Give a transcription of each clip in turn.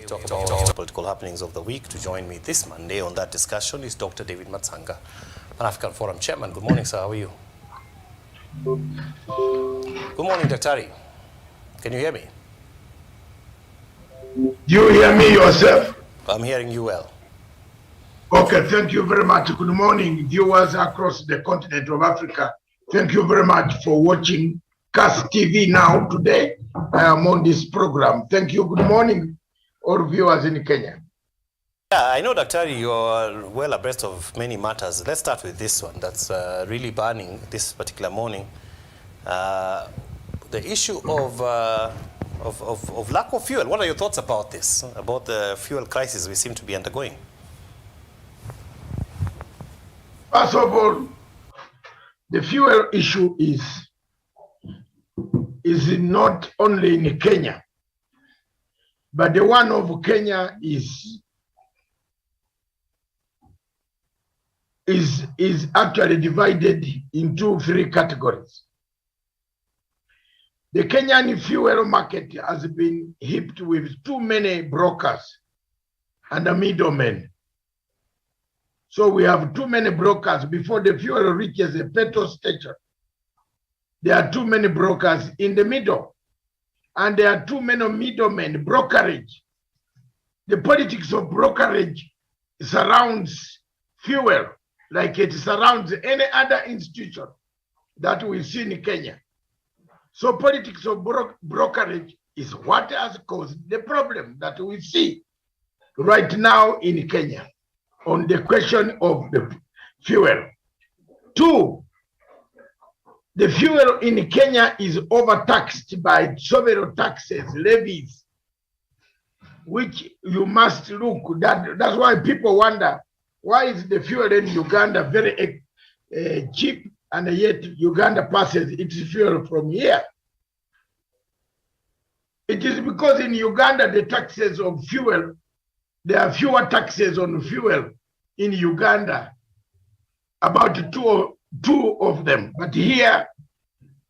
talk about political happenings of the week. To join me this Monday on that discussion is Dr. David Matsanga, Pan-African Forum Chairman. Good morning, sir. How are you? Good morning, Daktari. Can you hear me? Do you hear me yourself? I'm hearing you well. Okay, thank you very much. Good morning, viewers across the continent of Africa. Thank you very much for watching Kass TV now. Today, I am on this program. Thank you. Good morning, all viewers in Kenya. Yeah, I know, Daktari, you're well abreast of many matters. Let's start with this one that's really burning this particular morning. The issue of lack of fuel. What are your thoughts about this, about the fuel crisis we seem to be undergoing? First of all, the fuel issue is not only in Kenya, but the one of Kenya is actually divided into three categories. The Kenyan fuel market has been heaped with too many brokers and middlemen. So we have too many brokers before the fuel reaches a petrol station. There are too many brokers in the middle, and there are too many middlemen, brokerage. The politics of brokerage surrounds fuel like it surrounds any other institution that we see in Kenya. So politics of brokerage is what has caused the problem that we see right now in Kenya on the question of the fuel. Two, the fuel in Kenya is overtaxed by several taxes, levies, which you must look. That's why people wonder, why is the fuel in Uganda very cheap, and yet Uganda passes its fuel from here? It is because in Uganda, the taxes of fuel, there are fewer taxes on fuel in Uganda, about two of them. But here,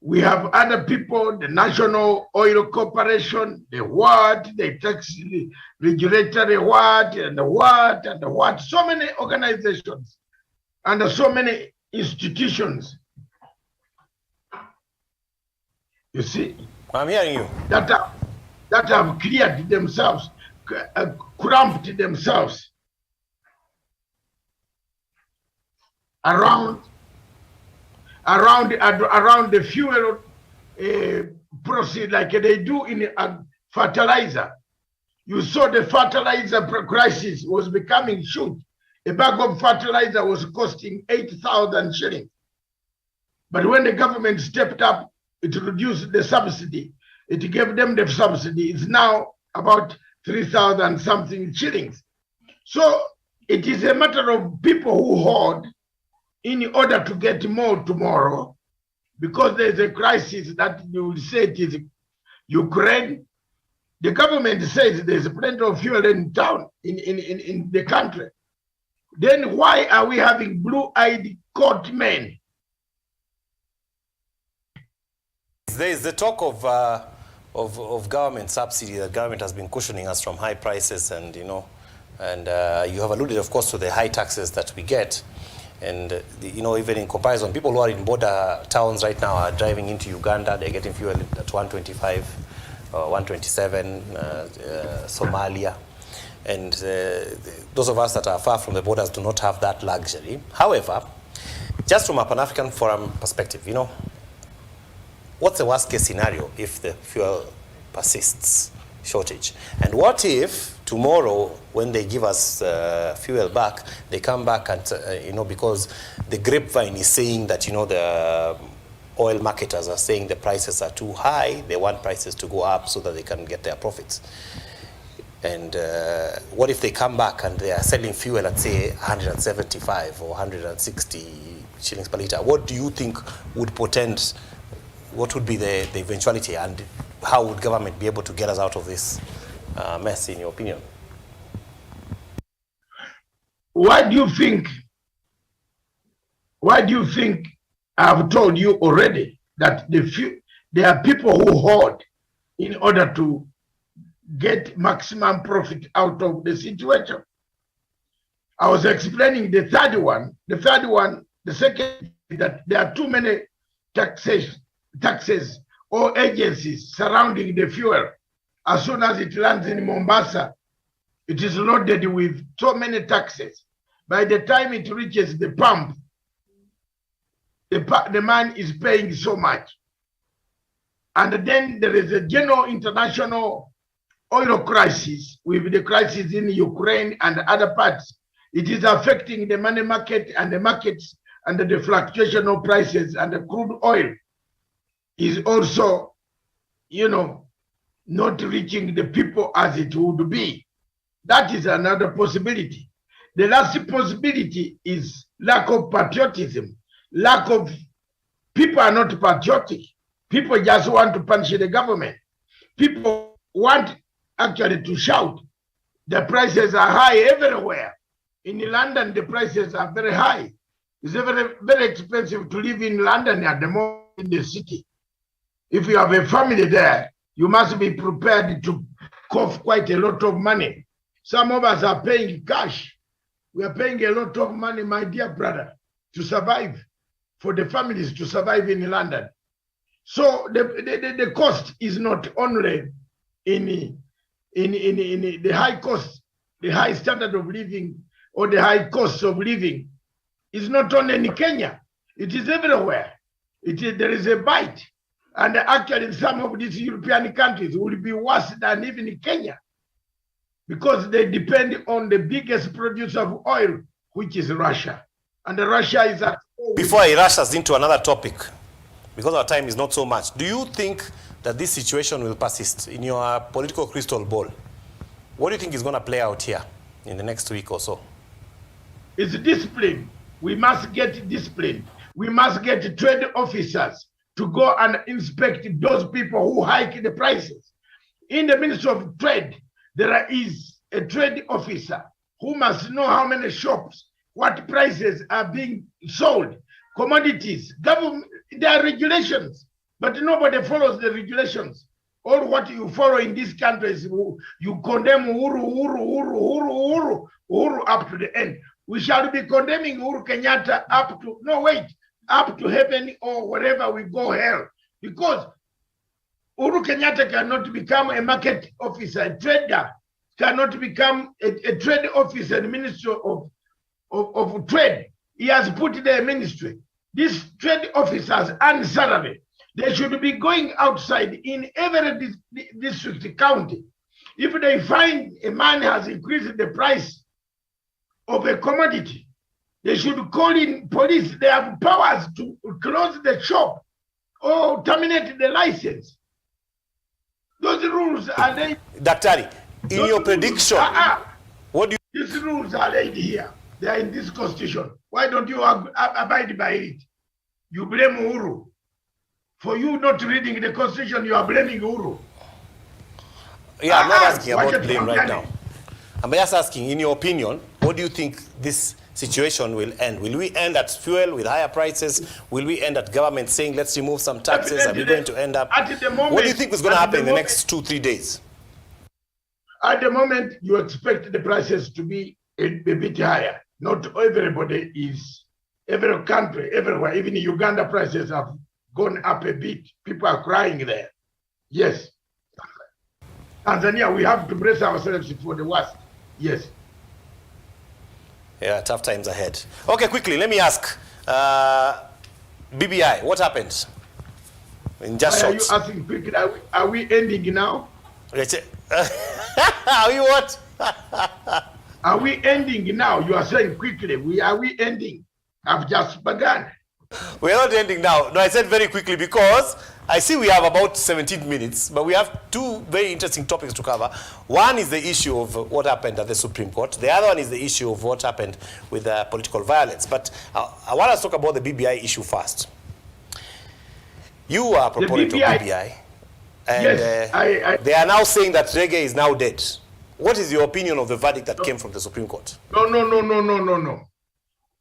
we have other people, the National Oil Corporation, the what, the tax regulatory what, and the what, and the what. So many organizations and so many institutions. You see? I'm hearing you. That have cleared themselves, cramped themselves around the fuel proceed like they do in fertilizer. You saw the fertilizer crisis was becoming huge. A bag of fertilizer was costing 8,000 shillings. But when the government stepped up, it reduced the subsidy. It gave them the subsidy. It's now about 3,000 something shillings. So it is a matter of people who hoard in order to get more tomorrow, because there's a crisis that you will say it is Ukraine. The government says there's plenty of fuel in town, in the country. Then why are we having blue-eyed court men? There is the talk of government subsidy. The government has been cushioning us from high prices, and you have alluded, of course, to the high taxes that we get. And even in comparison, people who are in border towns right now are driving into Uganda. They're getting fuel at 125, 127, Somalia. And those of us that are far from the borders do not have that luxury. However, just from a Pan-African Forum perspective, what's the worst case scenario if the fuel persists, shortage? And what if tomorrow, when they give us fuel back, they come back and, because the grapevine is saying that, the oil marketers are saying the prices are too high, they want prices to go up so that they can get their profits. And what if they come back and they are selling fuel at, say, 175 or 160 shillings per litre? What do you think would portend, what would be the eventuality, and how would government be able to get us out of this mess, in your opinion? Why do you think I've told you already that there are people who hoard in order to get maximum profit out of the situation. I was explaining the third one. The second is that there are too many taxes or agencies surrounding the fuel. As soon as it lands in Mombasa, it is loaded with so many taxes. By the time it reaches the pump, the man is paying so much. And then there is a general international oil crisis with the crisis in Ukraine and other parts. It is affecting the money market and the markets, and the fluctuation of prices, and the crude oil is also, not reaching the people as it would be. That is another possibility. The last possibility is lack of patriotism. People are not patriotic. People just want to punish the government. People want actually to shout. The prices are high everywhere. In London, the prices are very high. It's very, very expensive to live in London at the moment in the city. If you have a family there, you must be prepared to cough quite a lot of money. Some of us are paying cash. We are paying a lot of money, my dear brother, to survive, for the families to survive in London. So the cost is not only in the high cost, the high standard of living, or the high cost of living is not only in Kenya, it is everywhere. There is a bite. And actually some of these European countries will be worse than even in Kenya, because they depend on the biggest producer of oil, which is Russia. And Russia is at war. Before I rush us into another topic, because our time is not so much, do you think that this situation will persist in your political crystal ball? What do you think is going to play out here in the next week or so? It's discipline. We must get discipline. We must get trade officers to go and inspect those people who hike the prices. In the Ministry of Trade, there is a trade officer who must know how many shops, what prices are being sold, commodities, government. There are regulations, but nobody follows the regulations. All what you follow in these countries, you condemn Uhuru up to the end. We shall be condemning Uhuru Kenyatta up to heaven, or wherever we go hell. Because Uhuru Kenyatta cannot become a market officer, a trader, cannot become a trade officer in the Ministry of Trade. He has put their ministry. These trade officers earn salary. They should be going outside in every district county. If they find a man has increased the price of a commodity, they should call in police. They have powers to close the shop or terminate the license. Those rules are laid. Daktari, in your prediction, what do you... These rules are laid here. They are in this constitution. Why don't you abide by it? You blame Uhuru. For you not reading the constitution, you are blaming Uhuru. Yeah, I'm not asking about blame right now. I'm just asking, in your opinion, what do you think this situation will end? Will we end at fuel with higher prices? Will we end at government saying, let's remove some taxes? Are we going to end up... At the moment, what do you think is going to happen in the next 2-3 days? At the moment, you expect the prices to be a bit higher. Not everybody is, every country, everywhere, even in Uganda, prices have gone up a bit. People are crying there. Yes. Tanzania, we have to brace ourselves for the worst. Yes. Yeah, tough times ahead. Okay, quickly, let me ask. BBI, what happened? In just Why short. are you asking quickly? Are we ending now? Are we what? Are we ending now? You are saying quickly. Are we ending? I've just begun. We're not ending now. No, I said very quickly because I see we have about 17 minutes, but we have two very interesting topics to cover. One is the issue of what happened at the Supreme Court. The other one is the issue of what happened with political violence. But I want to talk about the BBI issue first. You are a proponent of BBI. And yes, they are now saying that reggae is now dead. What is your opinion of the verdict that came from the Supreme Court? No.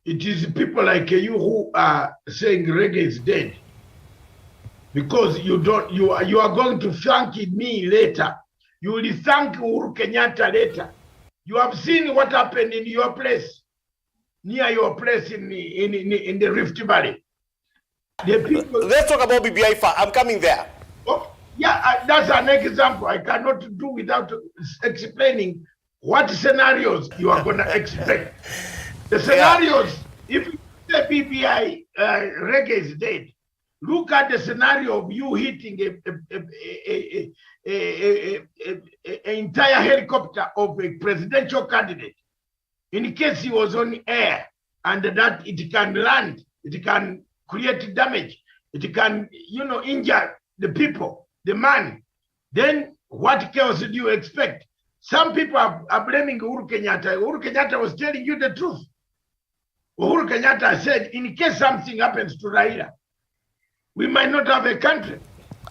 It is people like you who are saying reggae is dead. Because you are going to flank me later You will thank Uhuru Kenyatta later. You have seen what happened in your place, near your place in the Rift Valley. The people, let's talk about BBI. I'm coming there. Oh, yeah, that's an example. I cannot do without explaining what scenarios you are going to expect. The scenarios, if the BBI reggae is dead, look at the scenario of you hitting an entire helicopter of a presidential candidate in case he was on air, and that it can land, it can create damage, it can, injure the people, the man. Then what chaos do you expect? Some people are blaming Uhuru Kenyatta. Uhuru Kenyatta was telling you the truth. Uhuru Kenyatta said, in case something happens to Raila, we might not have a country.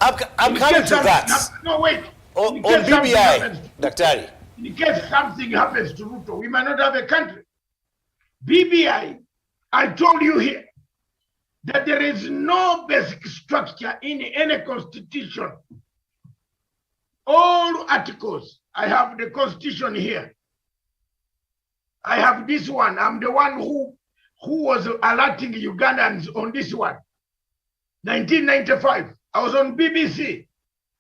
I'm coming to that. No, wait. On BBI, Daktari. In case something happens to Ruto, we might not have a country. BBI, I told you here that there is no basic structure in any constitution. All articles, I have the constitution here. I have this one. I'm the one who was alerting Ugandans on this one. 1995, I was on BBC.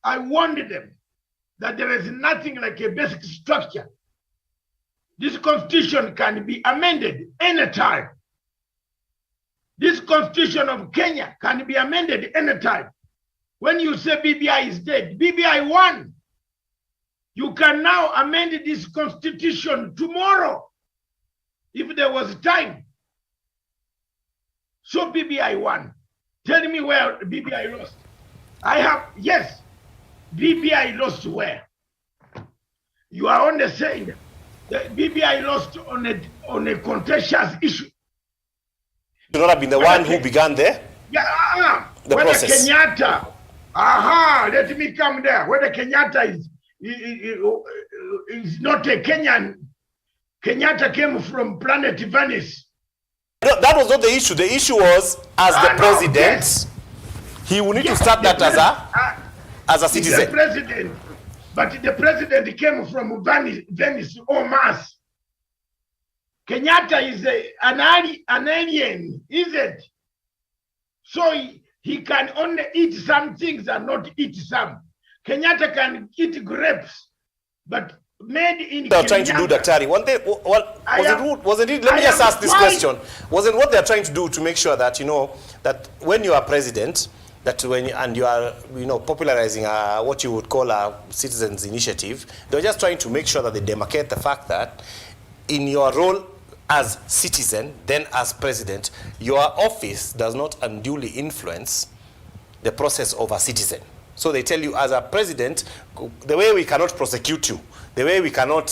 I warned them that there is nothing like a basic structure. This constitution can be amended anytime. This constitution of Kenya can be amended anytime. When you say BBI is dead, BBI won. You can now amend this constitution tomorrow if there was time. So BBI won. Tell me where BBI lost. Yes, BBI lost where? You are only saying that BBI lost on a contentious issue. You not have been the one who began the process. Kenyatta, let me come there. Whether Kenyatta is not a Kenyan. Kenyatta came from planet Venice. No, that was not the issue. The issue was, as the president, yes, he will need to start that as a citizen. The president, but the president came from Venice or Mars. Kenyatta is an alien, is it? So he can only eat some things and not eat some. Kenyatta can eat grapes, but made in they are trying to do, Daktari. Wasn't it? Let me just ask this question. Wasn't what they are trying to do to make sure that, that when you are president, and you are, popularizing what you would call a citizens' initiative, they're just trying to make sure that they demarcate the fact that in your role as citizen, then as president, your office does not unduly influence the process of a citizen. So they tell you, as a president, the way we cannot prosecute you, the way we cannot,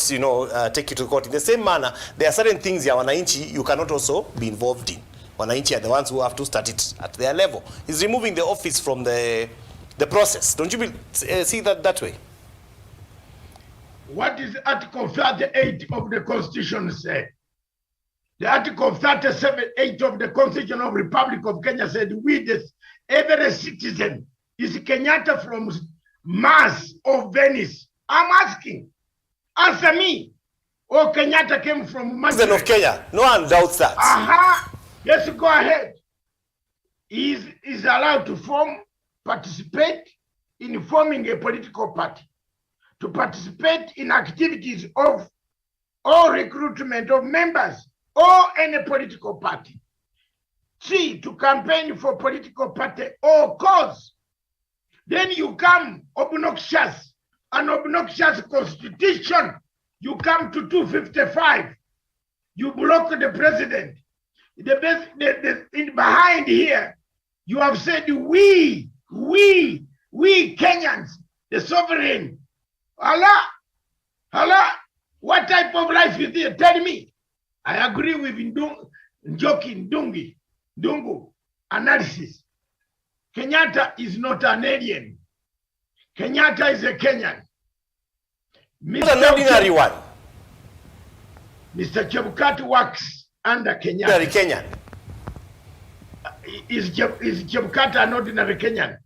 take you to court, in the same manner, there are certain things ya wananchi you cannot also be involved in. Wananchi are the ones who have to start it at their level. It's removing the office from the process. Don't you see that way? What is Article 38 of the Constitution say? The Article 37(8) of the Constitution of the Republic of Kenya said, every citizen is Kenyatta from Mars or Venice. I'm asking. Answer me. Or Kenyatta came from Mars. Citizen of Kenya. No one doubts that. Yes, go ahead. He is allowed to participate in forming a political party, to participate in activities of or recruitment of members or any political party. C, to campaign for political party or cause. Then you come obnoxious, an obnoxious constitution. You come to 255. You block the president. Behind here, you have said we Kenyans, the sovereign. Allah, what type of life is there? Tell me. I agree with Dungu analysis. Kenyatta is not an alien. Kenyatta is a Kenyan. An ordinary one. Mr. Chebukati works under Kenyatta. Very Kenyan. Is Chebukati an ordinary Kenyan?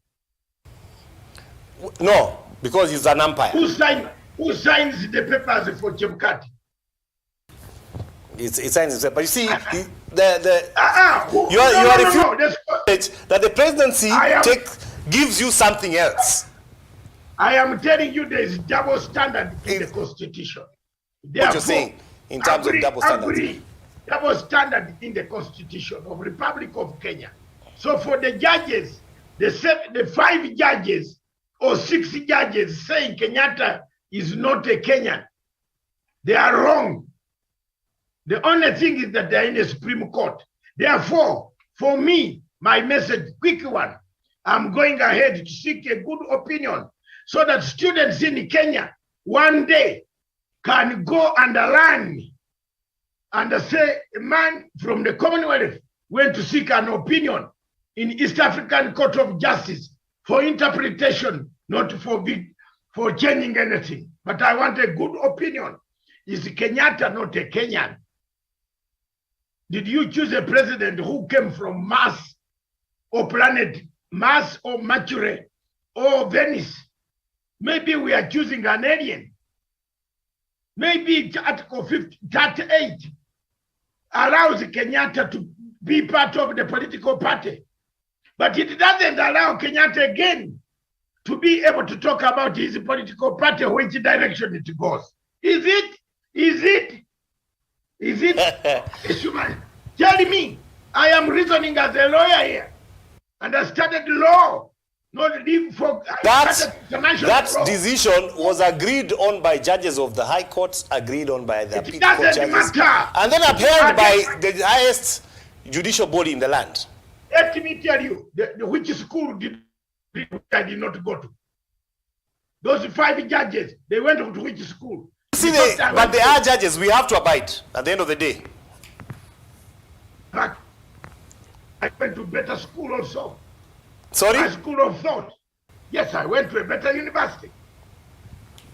No, because he's an umpire. Who signed Who signs the papers for Chebukati? It signs himself. But you see, you You are refusing that the presidency gives you something else. I am telling you there is double standard in the Constitution. Therefore, what you're saying in terms of double standards. Double standard in the Constitution of Republic of Kenya. So for the judges, the 5 judges or 6 judges saying Kenyatta is not a Kenyan, they are wrong. The only thing is that they are in the Supreme Court. Therefore, for me, my message, quick one, I'm going ahead to seek a good opinion so that students in Kenya one day can go and learn and say a man from the Commonwealth went to seek an opinion in East African Court of Justice for interpretation, not for changing anything. But I want a good opinion. Is Kenyatta not a Kenyan? Did you choose a president who came from Mars or planet Mars or Mercury or Venice? Maybe we are choosing an alien. Maybe Article 38 allows Kenyatta to be part of the political party. But it doesn't allow Kenyatta again to be able to talk about his political party, which direction it goes. Is it? Tell me. I am reasoning as a lawyer here. And I studied law. Not live for that decision was agreed on by judges of the High Court, agreed on by the Appeal Court judges, and then upheld by the highest judicial body in the land. Let me tell you, which school I did not go to. Those 5 judges, they went to which school? See, but they are judges. We have to abide at the end of the day. But I went to better school also. Sorry? My school of thought. Yes, I went to a better university.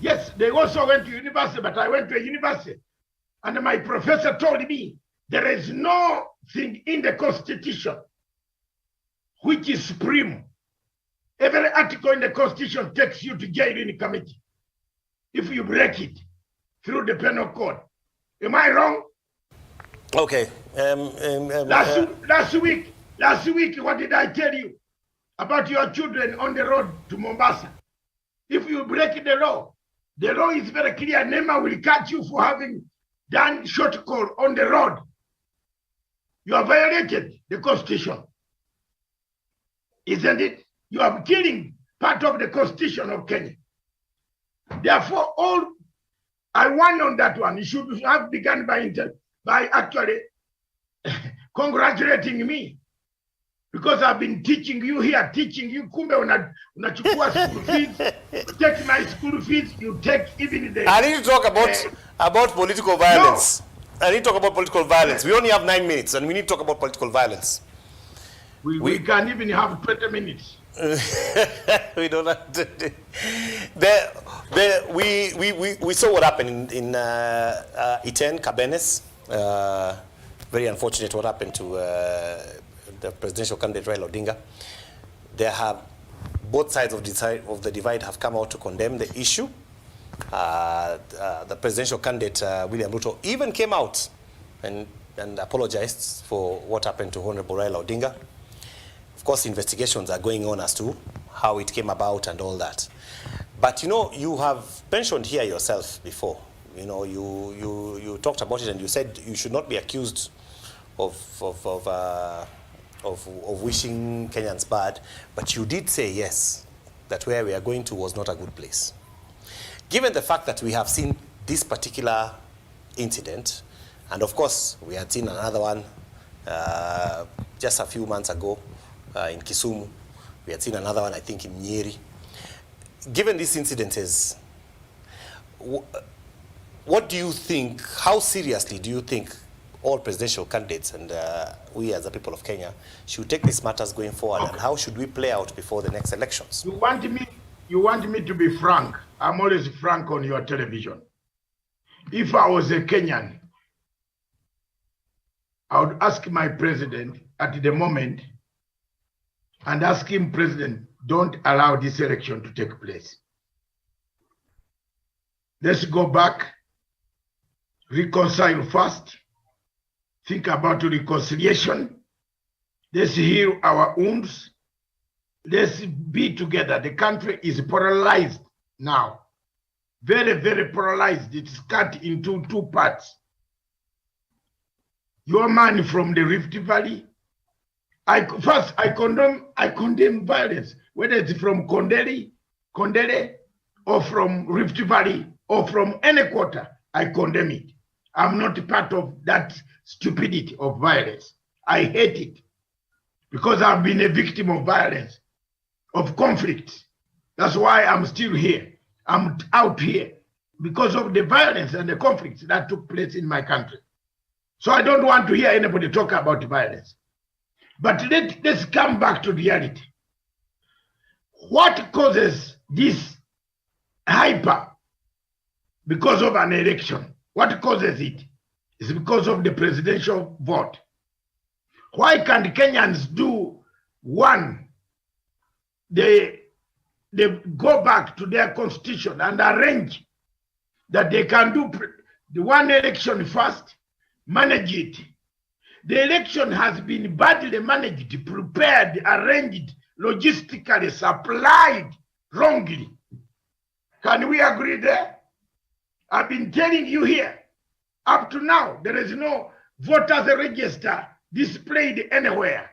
Yes, they also went to university, but I went to a university. And my professor told me there is nothing in the Constitution which is supreme. Every article in the Constitution takes you to jail in committee if you break it through the penal code. Am I wrong? Okay. Last week, what did I tell you about your children on the road to Mombasa? If you break the law is very clear. NEMA will catch you for having done short call on the road. You have violated the Constitution. Isn't it? You are killing part of the Constitution of Kenya. Therefore, I won on that one. You should have begun by actually congratulating me, because I've been teaching you here, kumbe unachukua school fees, you take my school fees, you take even the... I need to talk about political violence. No. I need to talk about political violence. We only have 9 minutes and we need to talk about political violence. We can't even have 20 minutes. We don't have to. We saw what happened in Iten, Cabernes. Very unfortunate what happened to the presidential candidate Raila Odinga. There have both sides of the divide have come out to condemn the issue. The presidential candidate William Ruto even came out and apologized for what happened to Honorable Raila Odinga. Of course, investigations are going on as to how it came about and all that. But you know, you have mentioned here yourself before. You know, you talked about it and you said you should not be accused of wishing Kenyans bad, but you did say yes, that where we are going to was not a good place. Given the fact that we have seen this particular incident, and of course we had seen another one just a few months ago in Kisumu, we had seen another one I think in Nyeri. Given these incidences, what do you think, how seriously do you think all presidential candidates and we as the people of Kenya should take these matters going forward, and how should we play out before the next elections? You want me to be frank? I'm always frank on your television. If I was a Kenyan, I would ask my president at the moment and ask him, President, don't allow this election to take place. Let's go back, reconcile first, think about reconciliation. Let's heal our wounds. Let's be together. The country is polarized now. Very, very polarized. It's cut into two parts. Your man from the Rift Valley. I condemn violence, whether it's from Kondele, or from Rift Valley, or from any quarter. I condemn it. I'm not part of that stupidity of violence. I hate it because I've been a victim of violence, of conflict. That's why I'm still here. I'm out here because of the violence and the conflicts that took place in my country. So I don't want to hear anybody talk about violence. But let's come back to reality. What causes this hyper because of an election? What causes it? It's because of the presidential vote. Why can't Kenyans do one? They go back to their constitution and arrange that they can do the one election first, manage it. The election has been badly managed, prepared, arranged, logistically supplied wrongly. Can we agree there? I've been telling you here, up to now, there is no voters register displayed anywhere.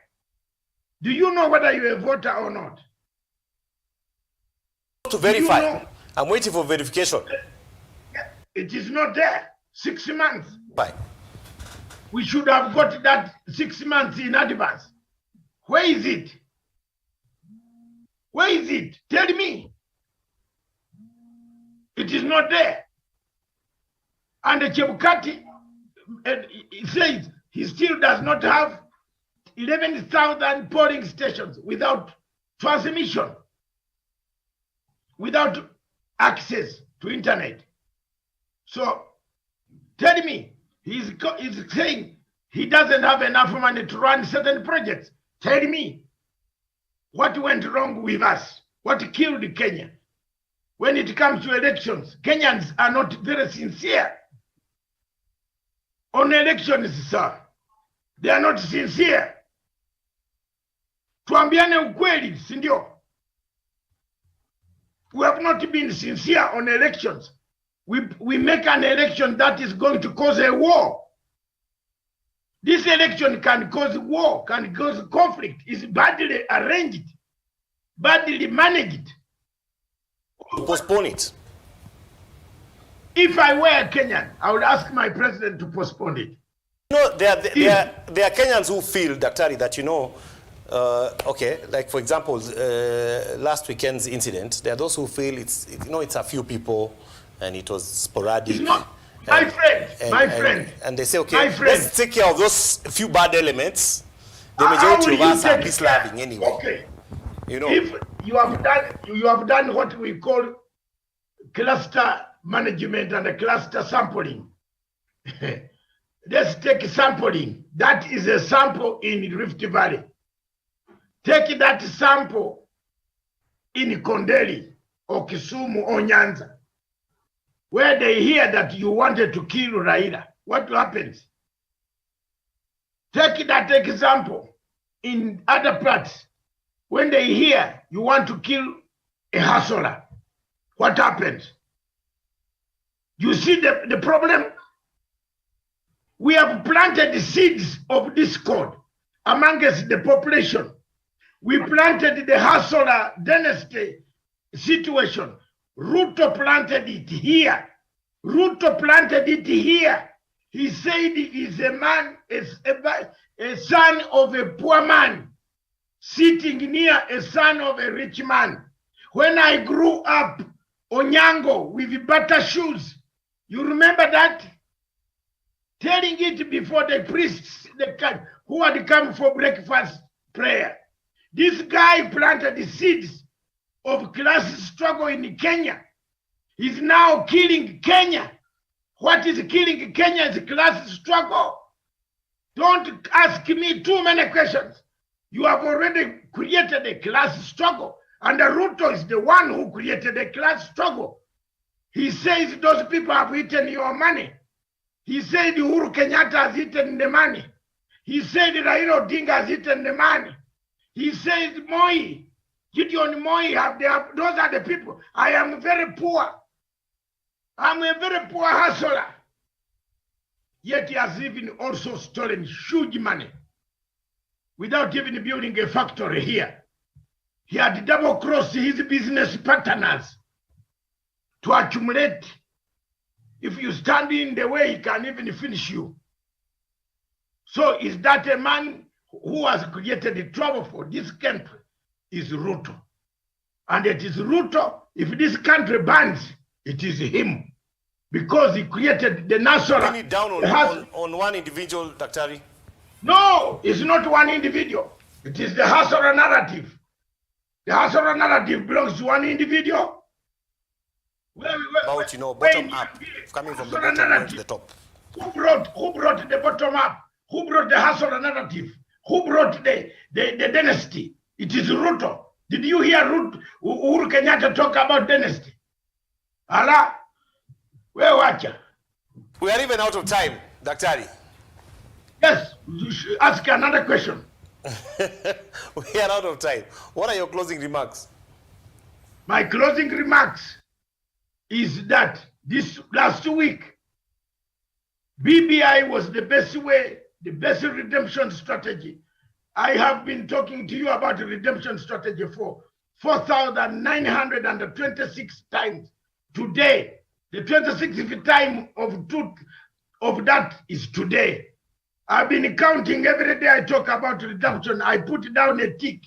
Do you know whether you're a voter or not? To verify. You know? I'm waiting for verification. It is not there. 6 months. Why? We should have got that 6 months in advance. Where is it? Where is it? Tell me. It is not there. And the Chebukati says he still does not have 11,000 polling stations without transmission, without access to internet. So tell me, he's saying he doesn't have enough money to run certain projects. Tell me, what went wrong with us? What killed Kenya? When it comes to elections, Kenyans are not very sincere. On elections, sir, they are not sincere. Tuambiane ukweli, sindio? We have not been sincere on elections. We make an election that is going to cause a war. This election can cause war, can cause conflict. It's badly arranged, badly managed. Postpone it. If I were a Kenyan, I would ask my president to postpone it. No, there are Kenyans who feel, Daktari, that, you know, okay, like for example, last weekend's incident, there are those who feel it's a few people and it was sporadic. It's not, my friend. And they say, okay, let's take care of those few bad elements. The majority of us are peace-loving anyway. Okay. You know, if you have done what we call cluster management and cluster sampling. Let's take sampling. That is a sample in Rift Valley. Take that sample in Kondele or Kisumu or Nyanza, where they hear that you wanted to kill Raila. What happens? Take that example in other parts. When they hear you want to kill a hustler, what happens? You see the problem? We have planted the seeds of discord amongst the population. We planted the hustler dynasty situation. Ruto planted it here. Ruto planted it here. He said he is a man, a son of a poor man, sitting near a son of a rich man. When I grew up, Onyango with butter shoes, you remember that? Telling it before the priests who had come for breakfast prayer. This guy planted the seeds of class struggle in Kenya. He's now killing Kenya. What is killing Kenya is class struggle. Don't ask me too many questions. You have already created a class struggle. And Ruto is the one who created a class struggle. He says those people have eaten your money. He said Uhuru Kenyatta has eaten the money. He said Raila Odinga has eaten the money. He says Moi, Gideon Moi, those are the people. I am very poor. I'm a very poor hustler. Yet he has even also stolen huge money without even building a factory here. He had double-crossed his business partners to accumulate. If you stand in the way, he can even finish you. So is that a man who has created the trouble for this country? Is Ruto. And it is Ruto, if this country burns, it is him. Because he created the national... Pin it down on one individual, Daktari. No, it's not one individual. It is the Hasara narrative. The Hasara narrative belongs to one individual. About, you know, bottom up, coming from the bottom to the top. Who brought the bottom up? Who brought the Hasara narrative? Who brought the dynasty? It is Ruto. Did you hear Uhuru Kenyatta talk about dynasty? Allah, where watch? We are even out of time, Daktari. Yes, you should ask another question. We are out of time. What are your closing remarks? My closing remarks is that this last week, BBI was the best way, the best redemption strategy. I have been talking to you about the redemption strategy for 4,926 times. Today, the 26th time of that is today. I've been counting every day I talk about redemption. I put down a tick.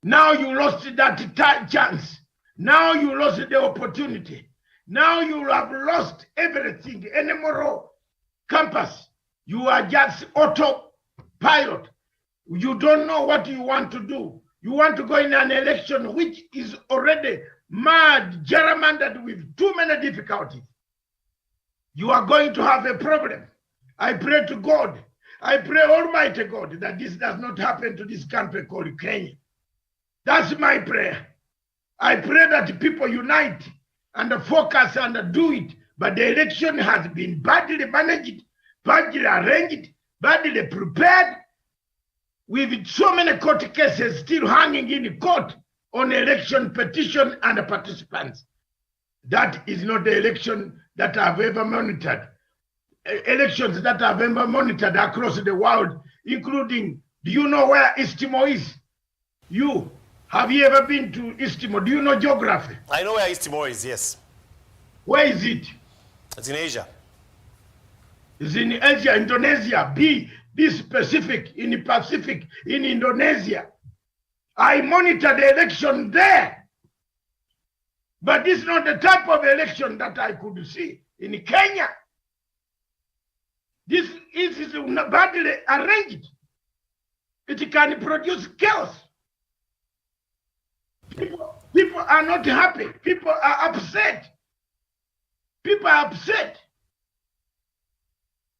Now you lost that chance. Now you lost the opportunity. Now you have lost everything, any moral compass. You are just autopilot. You don't know what you want to do. You want to go in an election which is already mad, gerrymandered with too many difficulties. You are going to have a problem. I pray to God. I pray Almighty God that this does not happen to this country called Kenya. That's my prayer. I pray that people unite and focus and do it. But the election has been badly managed, badly arranged, badly prepared, with so many court cases still hanging in court on election petition and participants. That is not the election that I've ever monitored. Elections that I've ever monitored across the world, including, do you know where East Timor is? Have you ever been to East Timor? Do you know geography? I know where East Timor is, yes. Where is it? It's in Asia. It's in Asia, Indonesia. Be specific, in Pacific, in Indonesia. I monitor the election there. But this is not the type of election that I could see in Kenya. This is badly arranged. It can produce chaos. People are not happy. People are upset. People are upset.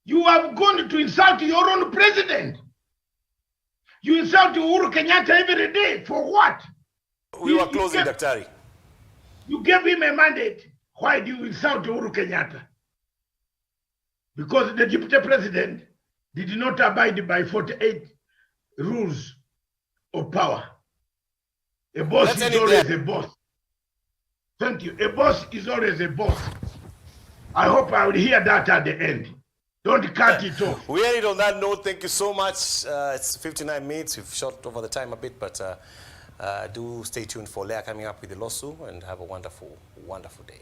You have gone to insult your own president. You insult Uhuru Kenyatta every day. For what? We were closing, Daktari. You gave him a mandate. Why do you insult Uhuru Kenyatta? Because the deputy president did not abide by 48 rules of power. A boss is always a boss. Thank you. A boss is always a boss. I hope I will hear that at the end. Don't cut it off. We end it on that note. Thank you so much. It's 59 minutes. We've shot over the time a bit, but do stay tuned for Leah coming up with the lawsuit, and have a wonderful, wonderful day.